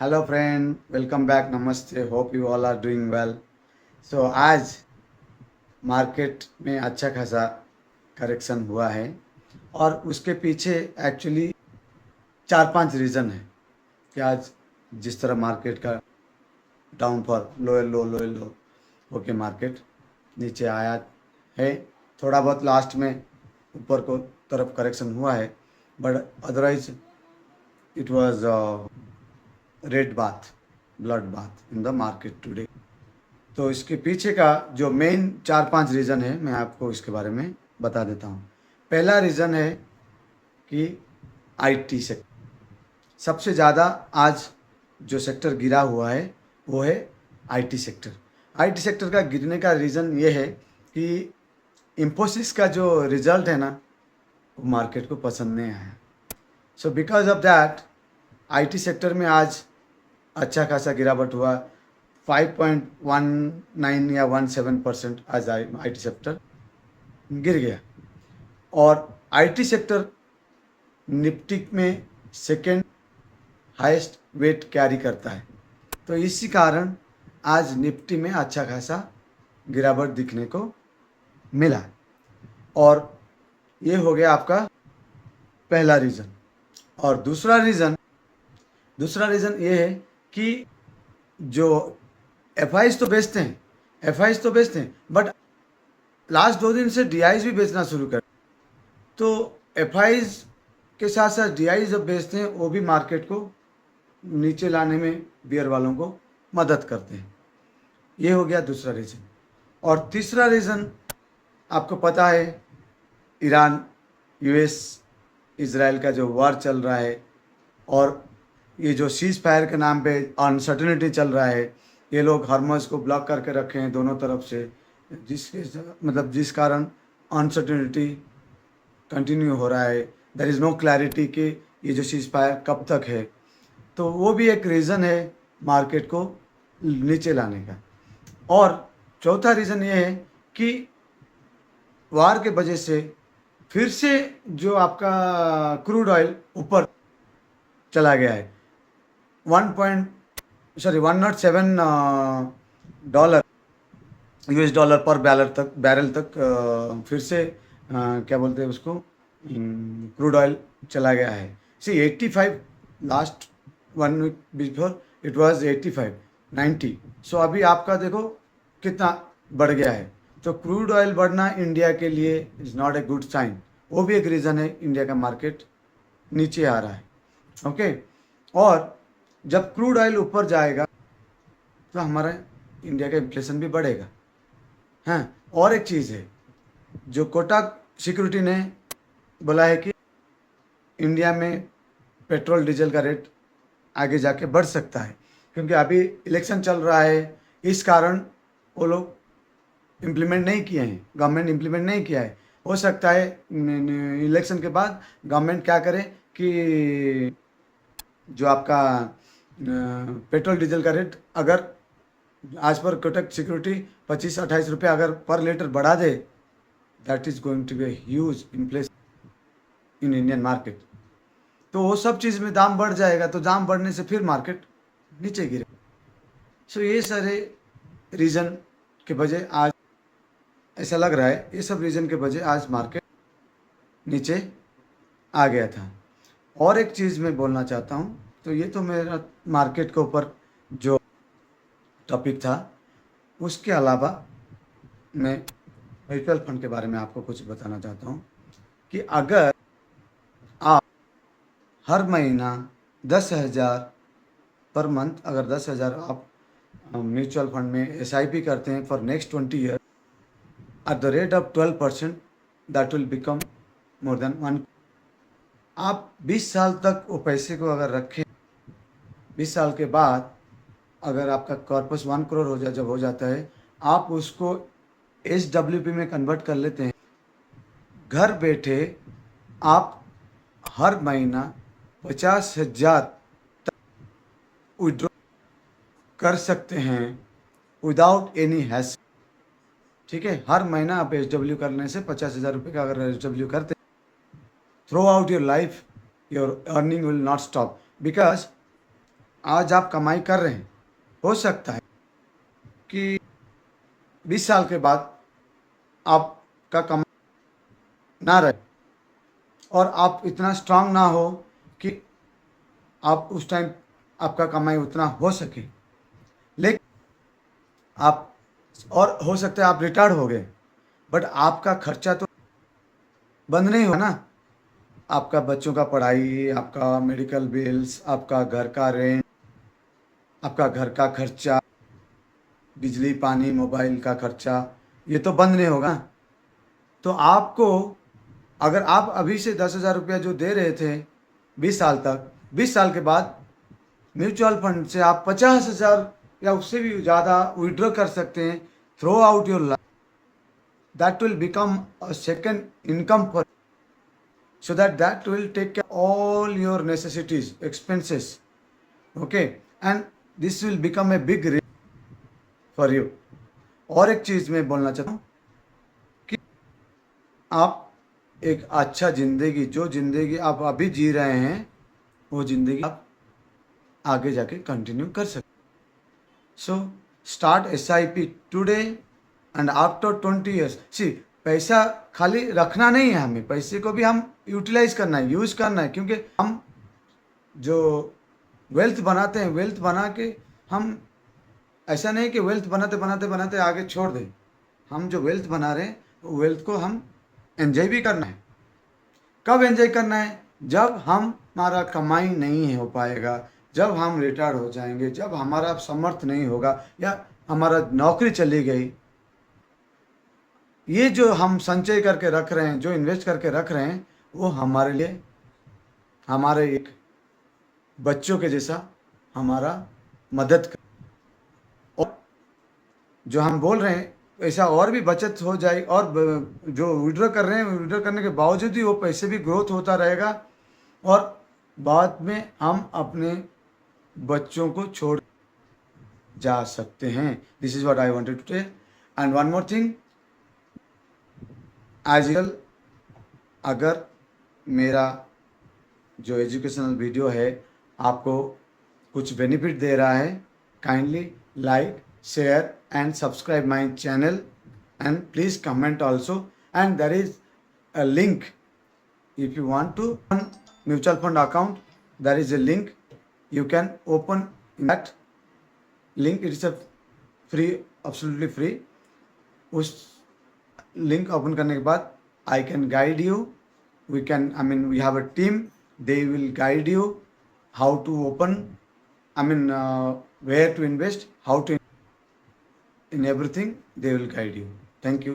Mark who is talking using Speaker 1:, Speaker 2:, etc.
Speaker 1: Hello friend, welcome back, नमस्ते, hope you all are doing well. So आज market में अच्छा खासा करेक्शन हुआ है और उसके पीछे एक्चुअली चार पांच रीज़न है कि आज जिस तरह मार्केट का डाउनफॉल, लोअर लो होके मार्केट नीचे आया है। थोड़ा बहुत लास्ट में ऊपर को तरफ करेक्शन हुआ है, but otherwise it was red bath, blood bath in the market today. तो इसके पीछे का जो मेन चार पांच रीज़न है, मैं आपको इसके बारे में बता देता हूँ। पहला रीज़न है कि आईटी सेक्टर सबसे ज़्यादा आज जो सेक्टर गिरा हुआ है वो है आईटी सेक्टर। आईटी सेक्टर का गिरने का रीज़न ये है कि इन्फोसिस का जो रिजल्ट है ना, वो मार्केट को पसंद नहीं आया। So because of that IT sector में आज अच्छा खासा गिरावट हुआ। 5.19 या 17% आज आईटी सेक्टर गिर गया और आईटी सेक्टर निफ्टी में सेकेंड हाईएस्ट वेट कैरी करता है। तो इसी कारण आज निफ्टी में अच्छा खासा गिरावट दिखने को मिला और ये हो गया आपका पहला रीज़न। और दूसरा रीज़न ये है कि जो एफआईज तो बेचते हैं बट लास्ट 2 दिन से डीआईज भी बेचना शुरू कर। तो एफआईज के साथ साथ डीआईज जब बेचते हैं वो भी मार्केट को नीचे लाने में बियर वालों को मदद करते हैं। ये हो गया दूसरा रीज़न। और तीसरा रीज़न आपको पता है, ईरान यूएस इजराइल का जो वॉर चल रहा है और ये जो सीज फायर के नाम पे अनसर्टेनिटी चल रहा है, ये लोग हॉर्मस को ब्लॉक करके रखे हैं दोनों तरफ से, जिस कारण अनसर्टेनिटी कंटिन्यू हो रहा है। देयर इज़ नो क्लैरिटी कि ये जो सीज फायर कब तक है। तो वो भी एक रीज़न है मार्केट को नीचे लाने का। और चौथा रीज़न ये है कि वार के वजह से फिर से जो आपका क्रूड ऑयल ऊपर चला गया है। 107 डॉलर, यूएस डॉलर पर बैरल तक फिर से क्या बोलते हैं उसको, क्रूड ऑयल चला गया है। See 85, last 1 week before it was 85, 90। So अभी आपका देखो कितना बढ़ गया है। तो क्रूड ऑयल बढ़ना इंडिया के लिए is not a good sign. वो भी एक रीज़न है इंडिया का मार्केट नीचे आ रहा है। ओके। और जब क्रूड ऑयल ऊपर जाएगा तो हमारा इंडिया का इन्फ्लेशन भी बढ़ेगा। हाँ, और एक चीज़ है, जो कोटक सिक्योरिटी ने बोला है कि इंडिया में पेट्रोल डीजल का रेट आगे जाके बढ़ सकता है, क्योंकि अभी इलेक्शन चल रहा है। इस कारण वो लोग इम्प्लीमेंट नहीं किए हैं, गवर्नमेंट इम्प्लीमेंट नहीं किया है। हो सकता है इलेक्शन के बाद गवर्नमेंट क्या करे कि जो आपका पेट्रोल डीजल का रेट अगर आज पर कोटक सिक्योरिटी 25-28 रुपये अगर पर लीटर बढ़ा दे, that is going to be huge inflation in Indian market. तो वो सब चीज़ में दाम बढ़ जाएगा, तो दाम बढ़ने से फिर मार्केट नीचे गिरे। सो ये सारे रीज़न के वजह आज ऐसा लग रहा है, ये सब रीज़न के वजह आज मार्केट नीचे आ गया था। और एक चीज़ मैं बोलना चाहता हूँ, तो ये तो मेरा मार्केट के ऊपर जो टॉपिक था, उसके अलावा मैं म्यूचुअल फंड के बारे में आपको कुछ बताना चाहता हूँ कि अगर आप हर महीना 10,000 पर मंथ, अगर 10,000 आप म्यूचुअल फंड में एसआईपी करते हैं for next 20 year at the rate of 12%, that will become more than 1। आप 20 साल तक वो पैसे को अगर रखें, 20 साल के बाद अगर आपका कॉर्पस 1 करोड़ जब हो जाता है, आप उसको SWP में कन्वर्ट कर लेते हैं। घर बैठे आप हर महीना 50,000 तक विड्रॉ कर सकते हैं विदाउट एनी हैसल। ठीक है, हर महीना आप SW करने से 50,000 रुपये का अगर SW करते, through out your life your earning will not stop, because आज आप कमाई कर रहे हैं, हो सकता है कि 20 साल के बाद आपका कमाई ना रहे और आप इतना स्ट्रांग ना हो कि आप उस टाइम आपका कमाई उतना हो सके। लेकिन आप, और हो सकता है आप रिटायर्ड हो गए, बट आपका खर्चा तो बंद नहीं हुआ ना। आपका बच्चों का पढ़ाई, आपका मेडिकल बिल्स, आपका घर का रेंट, आपका घर का खर्चा, बिजली पानी मोबाइल का खर्चा, ये तो बंद नहीं होगा। तो आपको, अगर आप अभी से 10,000 रुपया जो दे रहे थे 20 साल तक, 20 साल के बाद म्यूचुअल फंड से आप 50,000 या उससे भी ज़्यादा विड्रॉ कर सकते हैं through out your life. That will become a second income for, so that will take care all your necessities, expenses, okay, and this will become a big risk for you. और एक चीज़ मैं बोलना चाहता हूँ कि आप एक अच्छा ज़िंदगी, जो ज़िंदगी आप अभी जी रहे हैं, वो ज़िंदगी आप आगे जाके कंटिन्यू कर सकते। So start SIP today and after 20 years। सी, पैसा खाली रखना नहीं है, हमें पैसे को भी हम यूटिलाइज करना है, यूज़ करना है, क्योंकि हम जो वेल्थ बनाते हैं, वेल्थ बना के हम, ऐसा नहीं कि वेल्थ बनाते बनाते बनाते आगे छोड़ दें। हम जो वेल्थ बना रहे हैं, वो वेल्थ को हम एंजॉय भी करना है। कब एंजॉय करना है? जब हमारा कमाई नहीं हो पाएगा, जब हम रिटायर हो जाएंगे, जब हमारा समर्थ नहीं होगा या हमारा नौकरी चली गई। ये जो हम संचय करके रख रहे हैं, जो इन्वेस्ट करके रख रहे हैं, वो हमारे लिए, हमारे एक बच्चों के जैसा हमारा मदद कर। और जो हम बोल रहे हैं, ऐसा और भी बचत हो जाए, और जो विड्रॉ कर रहे हैं, विड्रॉ करने के बावजूद ही वो पैसे भी ग्रोथ होता रहेगा, और बाद में हम अपने बच्चों को छोड़ जा सकते हैं। This is what I wanted to tell. And one more thing, as usual, अगर मेरा जो एजुकेशनल वीडियो है आपको कुछ बेनिफिट दे रहा है, kindly like, share and subscribe my channel, and please comment also. And there is a link, if you want to open mutual fund account, there is a link you can open. In that link, it is a free, absolutely free. उस link open करने के बाद I can guide you, we can, I mean, we have a team, they will guide you how to open, I mean, where to invest, how to, in everything they will guide you. Thank you.